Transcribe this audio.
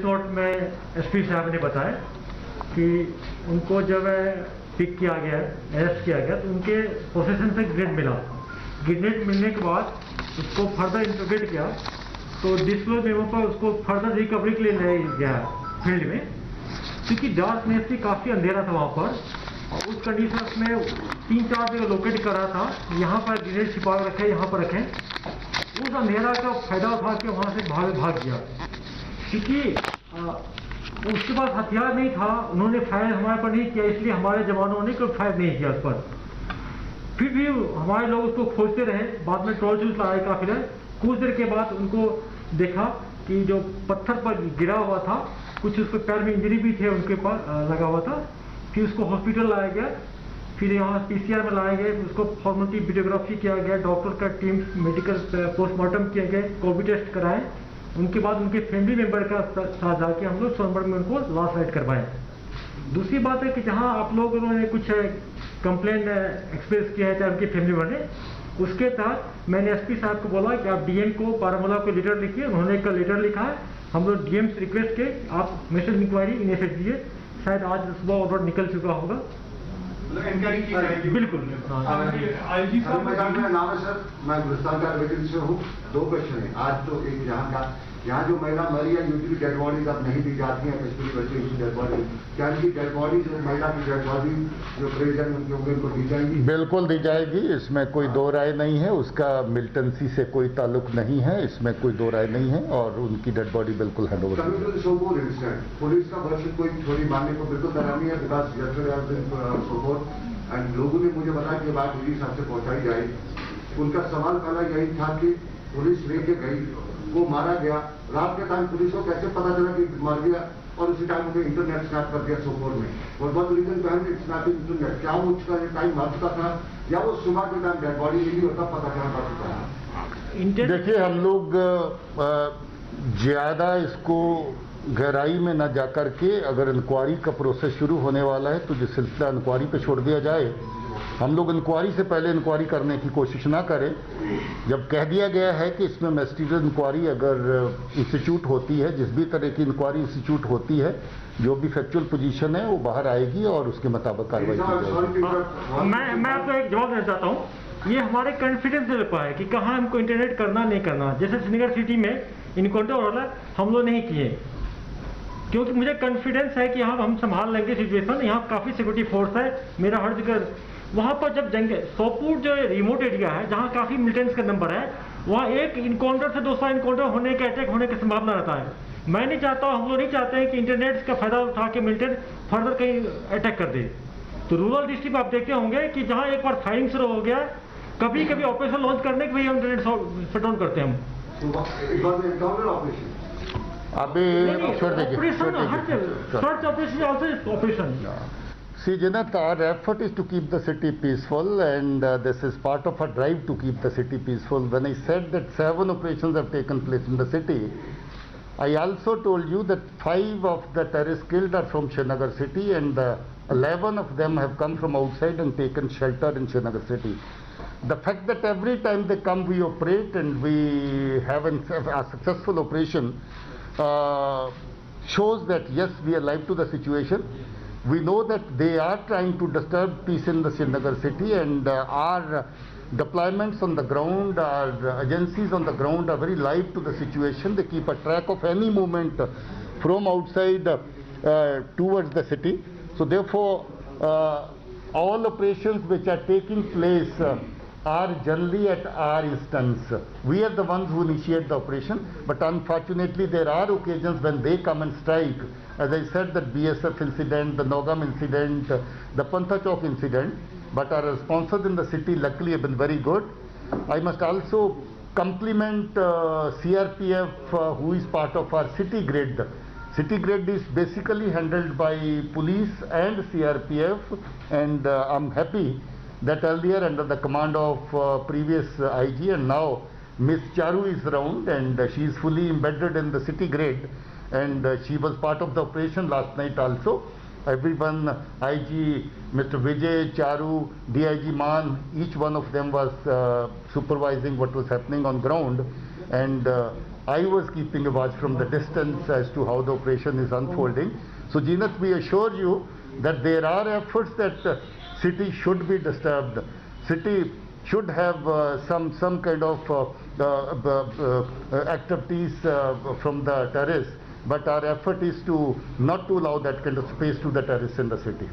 Note में SP साहब ने बताया कि उनको जब पिक किया गया, अरेस्ट किया गया, तो उनके पोसेशन से ग्रेनेड मिला। ग्रेनेड मिलने के बाद उसको फर्दर इंटरोगेट किया, तो डिस्क्लोज मेमो पर उसको फर्दर रिकवरी के लिए ले गया फील्ड में, क्योंकि डार्कनेस थी, काफ़ी अंधेरा था वहाँ पर, और उस कंडीशन में 3-4 जगह लोकेट कर रहा था, यहाँ पर ग्रेनेड छिपा रखे, यहाँ पर रखें। उस अंधेरा का फायदा उठा के वहाँ से भाग गया, क्योंकि उसके पास हथियार नहीं था। उन्होंने फायर हमारे पर नहीं किया, इसलिए हमारे जवानों ने कोई फायर नहीं किया उस पर। फिर भी हमारे लोग उसको खोजते रहे, बाद में टॉर्च लगाए काफी देर। कुछ देर के बाद उनको देखा कि जो पत्थर पर गिरा हुआ था, कुछ उसके पैर में इंजरी भी थे उनके पास लगा हुआ था। फिर उसको हॉस्पिटल लाया गया, फिर यहाँ पीसीआर में लाया गया, उसको फॉर्मेलिटी वीडियोग्राफी किया गया, डॉक्टर का टीम मेडिकल पोस्टमार्टम किए गए, कोविड टेस्ट कराए। उनके बाद उनके फैमिली मेंबर का साथ जाके हम लोग सोनभद्र में उनको लास्ट राइड करवाए। दूसरी बात है कि जहाँ आप लोगों ने कुछ कंप्लेंट एक्सप्रेस किया है उनके फैमिली मेंबर ने, उसके तहत मैंने एसपी साहब को बोला कि आप डीएम को बारामूला को लेटर लिखिए। उन्होंने एक लेटर लिखा है, हम लोग डीएम से रिक्वेस्ट के आप मिशन इंक्वायरी इनिशिएट कीजिए। शायद आज सुबह ऑर्डर निकल चुका होगा, बिल्कुल। आईजी साहब, मेरा नाम है सर, मैं गुलिस्तान का एडवोकेट से हूँ। 2 क्वेश्चन है। आज तो एक यहाँ जो महिला मरी है, यूजली डेड बॉडीज अब नहीं दी जाती हैं, स्पेशली बच्चे की डेड बॉडी, क्या इनकी डेड बॉडी जो महिला की डेड बॉडी जो प्रेजेंट उनके होंगे उनको दी जाएगी? बिल्कुल दी जाएगी, इसमें कोई दो राय नहीं है। उसका मिलिटेंसी से कोई ताल्लुक नहीं है, इसमें कोई दो राय नहीं है, और उनकी डेड बॉडी बिल्कुल हैंड ओवर। पुलिस का वर्ष कोई थोड़ी मानने को बिल्कुल तैयार नहीं है, बिकॉज एंड लोगों ने मुझे बताया कि बात पुलिस आपसे पहुंचाई जाएगी। उनका सवाल पहला यही था कि पुलिस लेके गई, वो मारा गया, रात के टाइम पुलिस को कैसे पता चला कि मर गया, और उसी टाइम उन्हें इंटरनेट स्नैप कर दिया सोपोर में। और बहुत रीजन पहन स्नैपिंग इंटरनेट, क्या वो उसका टाइम मर चुका था या वो सुबह के टाइम डेड बॉडी मिली होता पता चला मर चुका था? देखिए, हम लोग ज्यादा इसको गहराई में न जाकर के, अगर इंक्वायरी का प्रोसेस शुरू होने वाला है तो जिस सिलसिला इंक्वायरी पे छोड़ दिया जाए। हम लोग इंक्वायरी से पहले इंक्वायरी करने की कोशिश ना करें। जब कह दिया गया है कि इसमें मैजिस्ट्रेट इंक्वायरी अगर इंस्टीट्यूट होती है, जिस भी तरह की इंक्वायरी इंस्टीट्यूट होती है, जो भी फैक्चुअल पोजीशन है वो बाहर आएगी और उसके मुताबिक कार्रवाई की जाएगी। मैं आपको एक जवाब देना चाहता हूँ। ये हमारे कॉन्फिडेंस लेवल पर है कि कहाँ हमको इंटरनेट करना नहीं करना। जैसे श्रीनगर सिटी में इनकाउंटर ऑर्डर हम लोग नहीं किए, क्योंकि मुझे कॉन्फिडेंस है कि यहाँ हम संभाल लेंगे सिचुएशन। यहाँ काफ़ी सिक्योरिटी फोर्स है, मेरा हर जगह। वहाँ पर जब जंगे सोपुर जो रिमोट एरिया है, जहाँ काफ़ी मिलिटेंट्स का नंबर है, वहाँ एक इनकाउंटर से दूसरा इनकाउंटर होने के, अटैक होने की संभावना रहता है। मैं नहीं चाहता, हम लोग नहीं चाहते हैं कि इंटरनेट का फायदा उठा के मिलिटेंट फर्दर कहीं अटैक कर दे। तो रूरल डिस्ट्रिक्ट आप देखते होंगे कि जहाँ एक बार फायरिंग शुरू हो गया, कभी कभी ऑपरेशन लॉन्च करने के भी हम इंटरनेट शट डाउन करते हैं हम। अभी छोड़ दीजिए, search operation also operation. See, Janath, our effort is to keep the city peaceful, and this is part of our drive to keep the city peaceful. When I said that 7 operations have taken place in the city, I also told you that 5 of the terrorists killed are from Srinagar city, and 11 of them have come from outside and taken shelter in Srinagar city. The fact that every time they come we operate and we have a successful operation shows that yes, we are alive to the situation. We know that they are trying to disturb peace in the Srinagar city, and our deployments on the ground, our agencies on the ground are very live to the situation. They keep a track of any movement from outside towards the city. So therefore, all operations which are taking place are generally at our instance. We are the ones who initiate the operation, but unfortunately there are occasions when they come and strike. As I said, that BSF incident, the Nogam incident, the Pantha Chowk incident, but our responses in the city luckily have been very good. I must also compliment CRPF, who is part of our city grid. City grid is basically handled by police and CRPF, and I'm happy that earlier under the command of previous IG, and now Miss Charu is around, and she is fully embedded in the city grid, and she was part of the operation last night also. everyone, IG, Mr. Vijay, Charu, DIG Man, each one of them was supervising what was happening on ground, and I was keeping a watch from the distance as to how the operation is unfolding. So Jeenat, we assure you that there are efforts that city should be disturbed. City should have some kind of activities from the terrace, but our effort is to not to allow that kind of space to the terrace in the city.